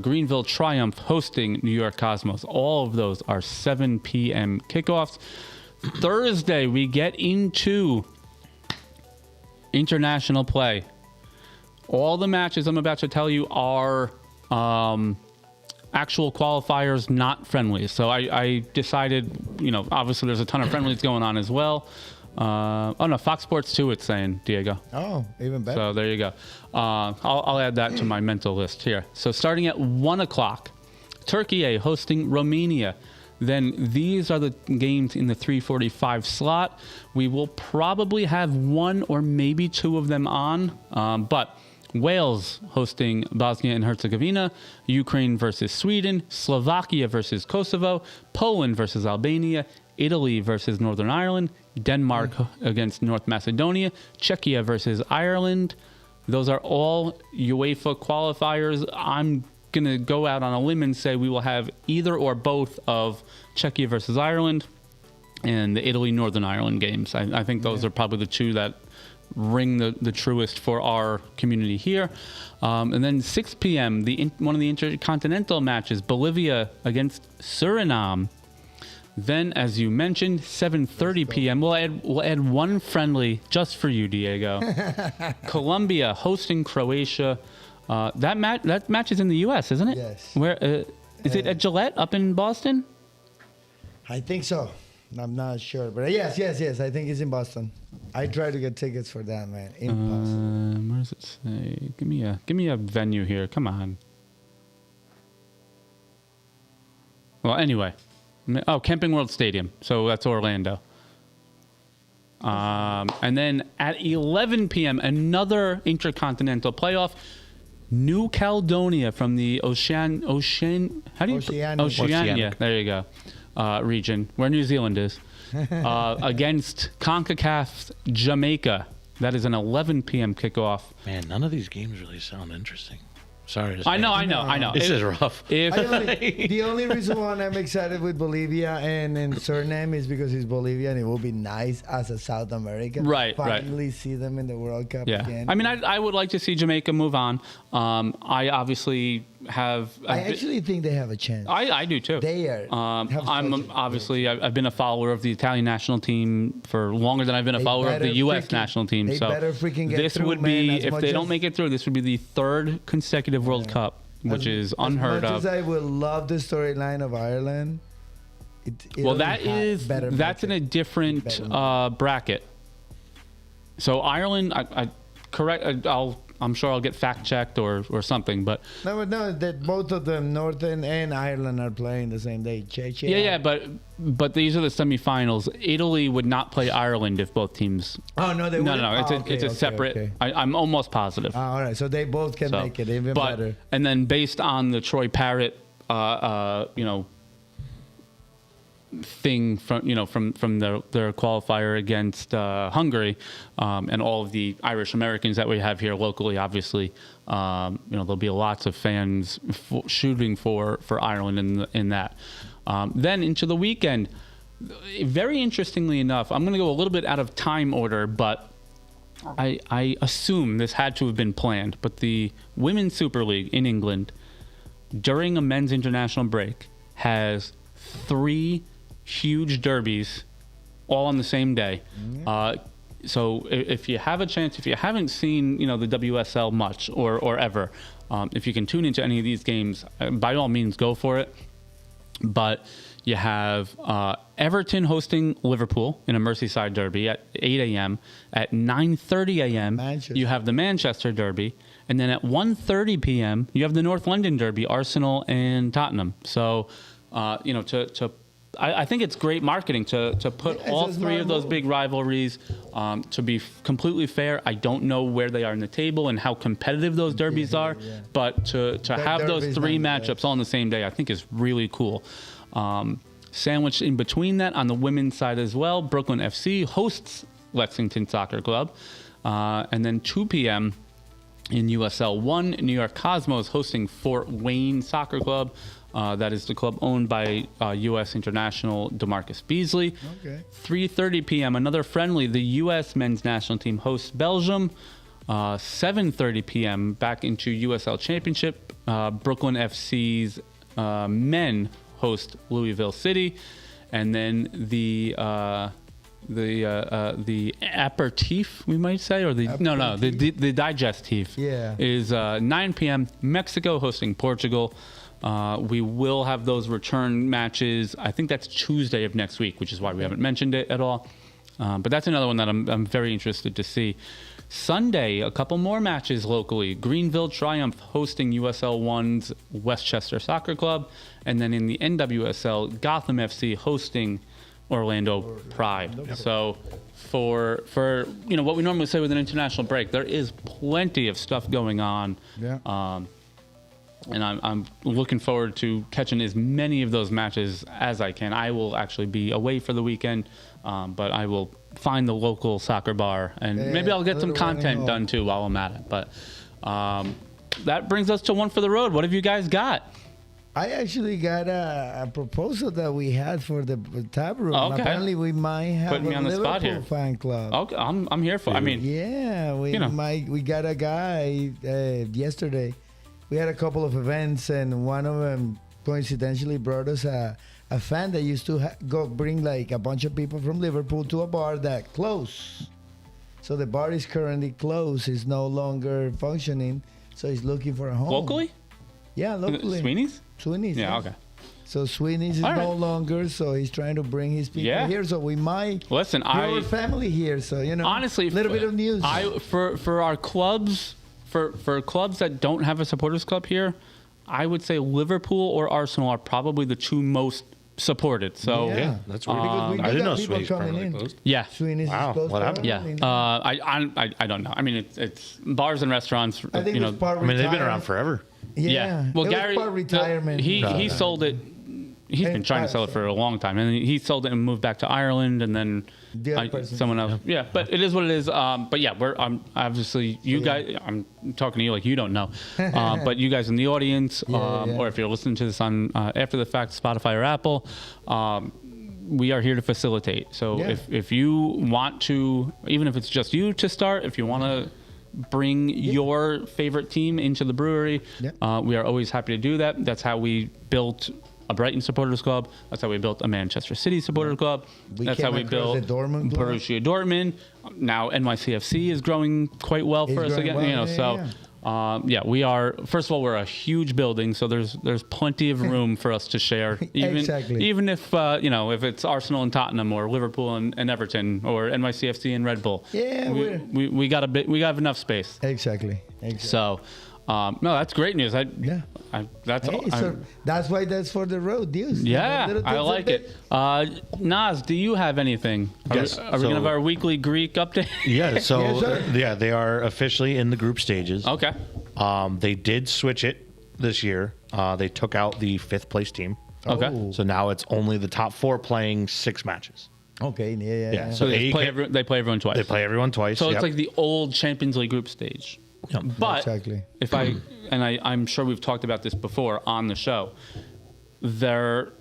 Greenville Triumph hosting New York Cosmos. All of those are 7 p.m. kickoffs. Thursday, we get into international play. All the matches I'm about to tell you are actual qualifiers, not friendlies. So I decided, obviously there's a ton of friendlies going on as well. Fox Sports 2 it's saying, Diego. Oh, even better. So there you go. I'll add that to my mental list here. So starting at 1 o'clock, Turkey hosting Romania. Then these are the games in the 3:45 slot. We will probably have one or maybe two of them on, but Wales hosting Bosnia and Herzegovina, Ukraine versus Sweden, Slovakia versus Kosovo, Poland versus Albania, Italy versus Northern Ireland, Denmark against North Macedonia, Czechia versus Ireland. Those are all UEFA qualifiers. I'm going to go out on a limb and say we will have either or both of Czechia versus Ireland and the Italy-Northern Ireland games. I think those are probably the two that ring the truest for our community here. And then 6 p.m., one of the intercontinental matches, Bolivia against Suriname. Then, as you mentioned, 7:30 p.m. We'll add one friendly just for you, Diego. Colombia hosting Croatia. That match is in the U.S., isn't it? Yes. Where is it at Gillette up in Boston? I think so. I'm not sure, but yes. I think it's in Boston. I tried to get tickets for that, man. Impossible. Where does it say? Give me a venue here. Come on. Well, anyway. Camping World Stadium. So that's Orlando. And then at 11 p.m., another intercontinental playoff. New Caledonia from the Oceania. There you go. Region where New Zealand is against CONCACAF's Jamaica. That is an 11 p.m. kickoff. Man, none of these games really sound interesting. Sorry to say. I know. This is rough. The only reason why I'm excited with Bolivia and Suriname is because it's Bolivia, and it will be nice as a South American to finally see them in the World Cup again. I mean, I would like to see Jamaica move on. I obviously have. I actually think they have a chance. I do too. They are. I've been a follower of the Italian national team for longer than I've been a follower of the U.S. national team. They better freaking get this through, would be, man, if they don't make it through, this would be the third consecutive World Cup, which is unheard of. As much as I would love the storyline of Ireland, that's in a different bracket. So Ireland, I'm sure I'll get fact checked or something, but no, that both of them, Northern and Ireland, are playing the same day. Yeah, but these are the semifinals. Italy would not play Ireland if both teams. Oh no, they wouldn't. No. It's a separate. Okay. I'm almost positive. All right, so they both can make it even better. And then based on the Troy Parrott, thing from their qualifier against Hungary, and all of the Irish Americans that we have here locally, obviously, there'll be lots of fans shooting for Ireland in that. Then into the weekend, very interestingly enough, I'm going to go a little bit out of time order, but I assume this had to have been planned. But the Women's Super League in England, during a men's international break, has 3 huge derbies all on the same day. So if you have a chance, if you haven't seen the WSL much or ever, if you can tune into any of these games, by all means go for it. But you have Everton hosting Liverpool in a Merseyside derby at 8 a.m. At 9:30 a.m. you have the Manchester derby, and then at 1:30 p.m. you have the North London derby, Arsenal and Tottenham. So I think it's great marketing to put all 3 of those big rivalries. To be completely fair, I don't know where they are in the table and how competitive those derbies are, but to have those 3 matchups all on the same day, I think is really cool. Sandwiched in between that on the women's side as well, Brooklyn FC hosts Lexington Soccer Club, and then 2 p.m. in USL 1, New York Cosmos hosting Fort Wayne Soccer Club. That is the club owned by U.S. international DeMarcus Beasley. Okay. 3:30 p.m. another friendly. The U.S. men's national team hosts Belgium. 7:30 p.m. back into USL Championship. Brooklyn FC's men host Louisville City, and then the aperitif, we might say, or the digestif is 9 p.m. Mexico hosting Portugal. We will have those return matches. I think that's Tuesday of next week, which is why we haven't mentioned it at all. But that's another one that I'm very interested to see. Sunday, a couple more matches locally. Greenville Triumph hosting USL 1's Westchester Soccer Club. And then in the NWSL, Gotham FC hosting Orlando Pride. So for what we normally say with an international break, there is plenty of stuff going on. And I'm looking forward to catching as many of those matches as I can. I will actually be away for the weekend, but I will find the local soccer bar, and maybe I'll get some content done too while I'm at it. But that brings us to One for the Road. What have you guys got? I actually got a proposal that we had for the tap room. Okay. Apparently, we might have Putting me on the Liverpool spot here. fan club. Okay, I'm here for. I mean, we got a guy yesterday. We had a couple of events, and one of them coincidentally brought us a fan that used to bring like a bunch of people from Liverpool to a bar that closed. So the bar is currently closed. It's no longer functioning. So he's looking for a home. Locally? Yeah, locally. Sweeney's? Sweeney's. Yeah, okay. So Sweeney's is All no right. longer. So he's trying to bring his people Yeah. here. So we might Listen, have our family here. So honestly, a little bit of news. For our clubs, for clubs that don't have a supporters club here, I would say Liverpool or Arsenal are probably the two most supported. So Yeah. that's Because weird. we do I didn't got know people Sweeney's coming permanently in. closed. yeah. Sweeney's Wow, is close what to happened? Yeah, early. I don't know. I mean, it's bars and restaurants. I think you it know, was part I mean, they've been retirement. around forever. Yeah. Well, it Gary, was part retirement. he sold it. He's been trying to sell it for a long time, and he sold it and moved back to Ireland, and then The other person. someone else. Yeah, but it is what it is. But yeah, I'm obviously you guys. I'm talking to you like you don't know, but you guys in the audience, Yeah. or if you're listening to this on after the fact, Spotify or Apple. We are here to facilitate. So Yeah. if you want to, even if it's just you to start, if you want to bring your favorite team into the brewery, Yeah. we are always happy to do that. That's how we built a Brighton Supporters Club. That's how we built a Manchester City Supporters Club. We That's came how we across built the Dortmund Club. Borussia Dortmund. Now NYCFC is growing quite well for It's us growing again. well, You know, yeah, so. We are. First of all, we're a huge building, so there's plenty of room for us to share. Even Exactly. even if if it's Arsenal and Tottenham or Liverpool and Everton or NYCFC and Red Bull. Yeah, we got a bit. We got enough space. Exactly. So, no, that's great news. That's Hey, so that's why that's for the road deals. yeah, Little I tips like and it. Nas, do you have anything? Yes, Are we so- gonna have our weekly Greek update? Yeah, so Yes, sir. yeah, they are officially in the group stages. Okay. They did switch it this year. They took out the 5th place team. Okay. Oh. So now it's only the top 4 playing 6 matches. Okay. Yeah. Yeah, So they AEK play everyone twice. They play everyone twice. So yep. it's like the old Champions League group stage. Yep. But Exactly. if I'm sure we've talked about this before on the show, They're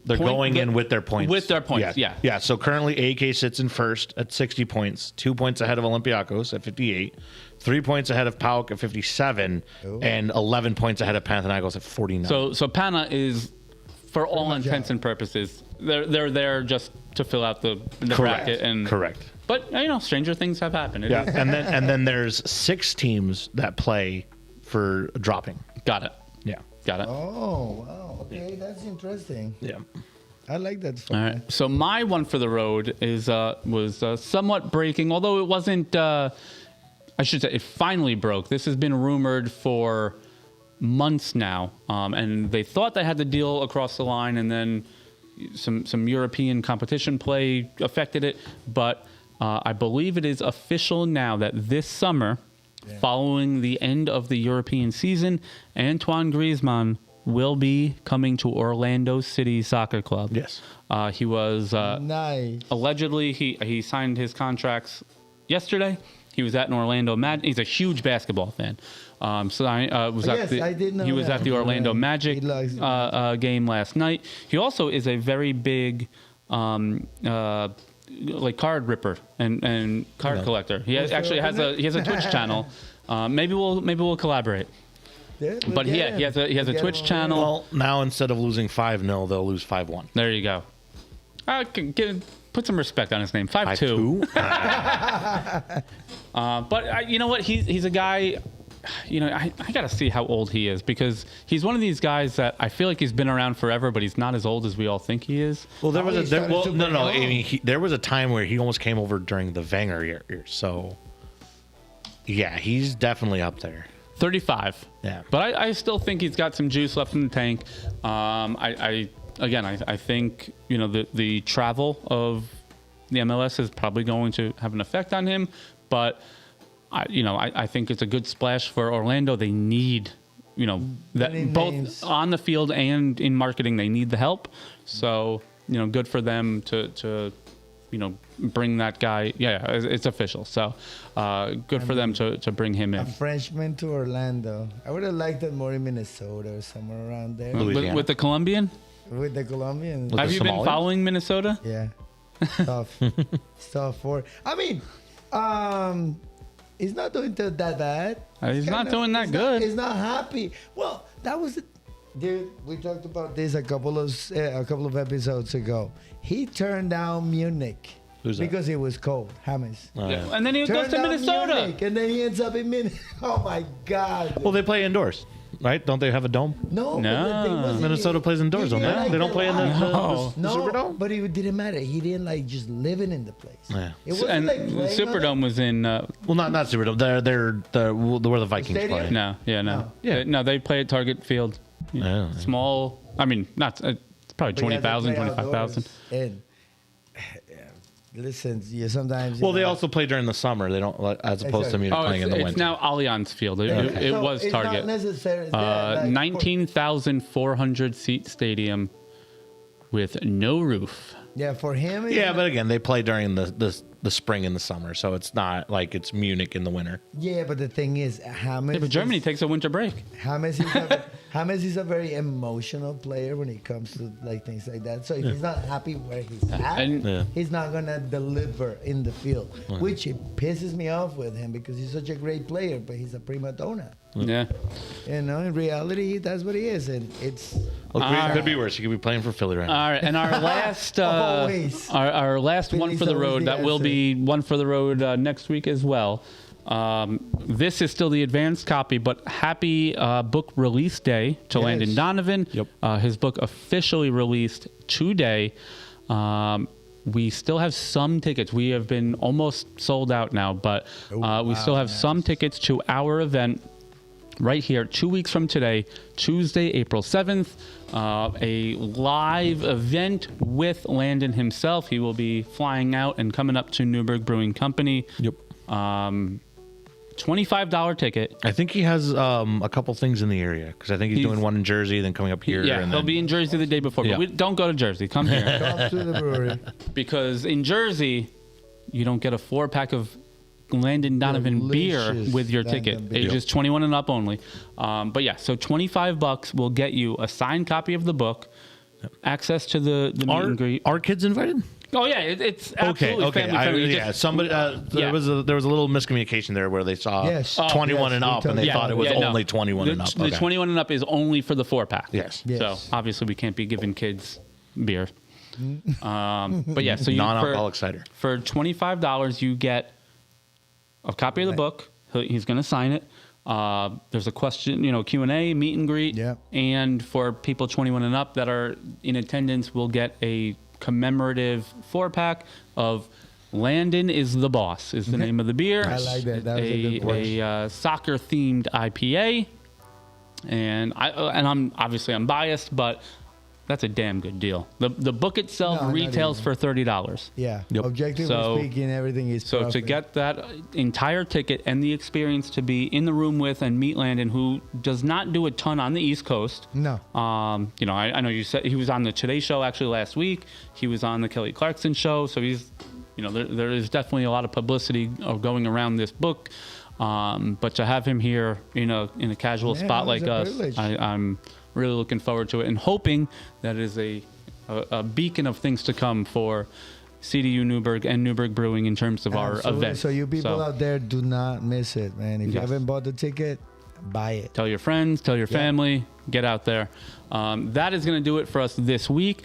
point- going in with their points. With their points, yeah. Yeah, so currently AEK sits in first at 60 points, 2 points ahead of Olympiacos at 58, 3 points ahead of PAOK at 57, and 11 points ahead of Panathinaikos at 49. so Pana is, for all much intents out. and purposes, they're there just to fill out the correct. bracket and Correct. But stranger things have happened. It Yeah, is- and then there's 6 teams that play for dropping. got it. Yeah. Got it. Oh wow. Okay, that's interesting. Yeah. I like that. All right. So my one for the road was somewhat breaking, although it wasn't. I should say it finally broke. This has been rumored for months now, and they thought they had the deal across the line, and then some European competition play affected it. But I believe it is official now that this summer, following the end of the European season, Antoine Griezmann will be coming to Orlando City Soccer Club. Yes. He was Nice. allegedly he signed his contracts yesterday. He was at an Orlando Magic. He's a huge basketball fan. So I was at Yes, the I did know he was that. at the Orlando Yeah. Magic He likes- game last night. He also is a very big like card ripper and card collector. He actually has a Twitch channel. Maybe we'll collaborate. Yeah, But he has a Twitch channel. Well, now instead of losing 5-0, they'll lose 5-1. There you go. Put some respect on his name. 5'2". 5-2? But you know what? He's a guy. I got to see how old he is, because he's one of these guys that I feel like he's been around forever, but he's not as old as we all think he is. Well, there was he started to no. bring I it mean, there was a time where he almost came over during the Wenger years. So, yeah, he's definitely up there. 35. Yeah. But I still think he's got some juice left in the tank. I think the travel of the MLS is probably going to have an effect on him, but I think it's a good splash for Orlando. They need that Winning both names. on the field and in marketing. They need the help. So good for them to bring that guy. Yeah, it's official. So good for them to bring him A in. Frenchman to Orlando. I would have liked it more in Minnesota or somewhere around there. Louisiana. With the Colombian. With the Colombians. With Have the you been Somalians? following Minnesota? Yeah. Tough. It's tough for. I mean, he's not doing that bad. He's not doing that he's good. He's not happy. Well, that was it. Dude, we talked about this a couple of episodes ago. He turned down Munich Who's that? because it was cold. James. Yeah. And then he goes Turned to down Minnesota. Munich, and then he ends up in Munich. Oh my God. Well, they play indoors. right? Don't they have a dome? No, No. but the thing was, Minnesota plays indoors, don't didn't they? like They don't the play in the lineup. the Superdome? but it didn't matter. He didn't like just living in the place. Yeah. It wasn't And like the playing on Superdome was in. Well, not Superdome. They're where the Vikings stadium? play. No, yeah, no. No. Yeah. No, they play at Target Field. Yeah. Small. I mean, not. It's probably But you have to 20,000, play 25,000. outdoors. And listen, you sometimes. Well, they also play during the summer. They don't, as opposed to Exactly. Munich Oh, playing in the it's winter. now Allianz Field. It was it's Target. Not necessary. It's there, like, 19,400 seat stadium with no roof. Yeah, for him. it's Yeah, not- but again, they play during the spring and the summer, so it's not like it's Munich in the winter. yeah, but the thing is, James. Yeah, but Germany takes a winter break. James is a very emotional player when it comes to like things like that. So if he's not happy where he's at, And- Yeah. he's not gonna deliver in the field, which it pisses me off with him because he's such a great player, but he's a prima donna. Yeah. You know, in reality, that's what he is, and it's. Well, Alright. could be worse. He could be playing for Philly right now. All right, and our last, Always. our last one Philly's for the always road. the That will answer. be one for the road next week as well. This is still the advanced copy, but happy book release day to Yes. Landon Donovan. Yep. His book officially released today. We still have some tickets. We have been almost sold out now, but we still have some tickets to our event right here 2 weeks from today, Tuesday, April 7th. A live event with Landon himself. He will be flying out and coming up to Newburgh Brewing Company. Yep. $25 ticket. I think he has a couple things in the area because I think he's doing one in Jersey, then coming up here. Yeah, and he'll then, be in Jersey the day before. Yeah. But don't go to Jersey. Come here. Come to the brewery. Because in Jersey, you don't get a 4-pack of Landon Donovan beer Delicious with your Landon ticket. beer. Ages 21 and up only. But yeah, so $25 will get you a signed copy of the book, access to the meet and greet. Are kids invited? Oh yeah, it's absolutely Okay. family friendly. You Yeah. just- Somebody. yeah. There was a little miscommunication there where they saw Yes. 21 Yes, and we up, and they totally- thought it was no. only 21 the, and up. The Okay. 21 and up is only for the 4-pack. Yes. Yes. So obviously we can't be giving kids beer. But yeah, so you Non-alcoholic cider. for $25 you get a copy of the book. He's going to sign it. There's a question, Q&A, meet and greet. Yeah. And for people 21 and up that are in attendance, we'll get a commemorative 4-pack of Landon is the Boss is the name of the beer. I like that. That was a good word. A soccer themed IPA. And I'm biased, but that's a damn good deal. The book itself No, not retails even. for $30. Yeah. Yep. Objectively So- speaking, everything is. So to perfect. get that entire ticket and the experience to be in the room with and meet Landon, who does not do a ton on the East Coast. No. I know you said he was on the Today Show actually last week. He was on the Kelly Clarkson Show. So he's, there is definitely a lot of publicity going around this book. But to have him here in a casual Yeah, spot it like was a us, privilege. I'm really looking forward to it and hoping that it is a beacon of things to come for CDU Newburgh and Newburgh Brewing in terms of our Absolutely. event. So you people out there, do not miss it, man. If you Yes. haven't bought the ticket, buy it. Tell your friends, tell your family, get out there. That is going to do it for us this week.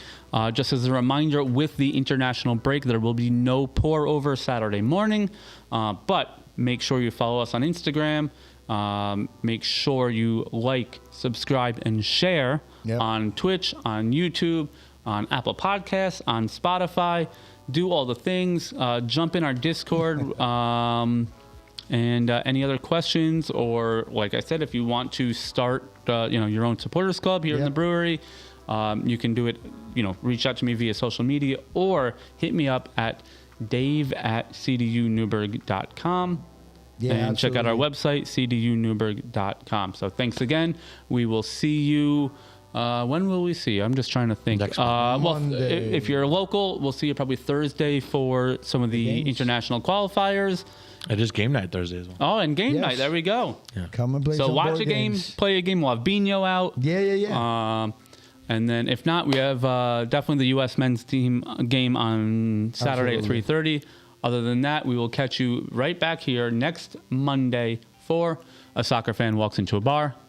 Just as a reminder, with the international break, there will be no pour over Saturday morning. But make sure you follow us on Instagram. Make sure you like, subscribe, and share Yep. on Twitch, on YouTube, on Apple Podcasts, on Spotify. Do all the things. Jump in our Discord. And any other questions, or like I said, if you want to start, your own supporters club here in the Yep. brewery, you can do it. Reach out to me via social media or hit me up at dave@cdunewburgh.com. Yeah, and check out our absolutely. website, cdunewburgh.com. So thanks again. We will see you. When will we see you? I'm just trying to think. Next Monday. If you're local, we'll see you probably Thursday for some of the games. international qualifiers. It is game night Thursday as well. Oh, and game Yes. night. There we go. Come and play So some watch board a game, games. play a game. We'll have Bino out. Yeah. And then if not, we have definitely the U.S. men's team game on Saturday Absolutely. at 3:30. Other than that, we will catch you right back here next Monday for A Soccer Fan Walks Into a Bar.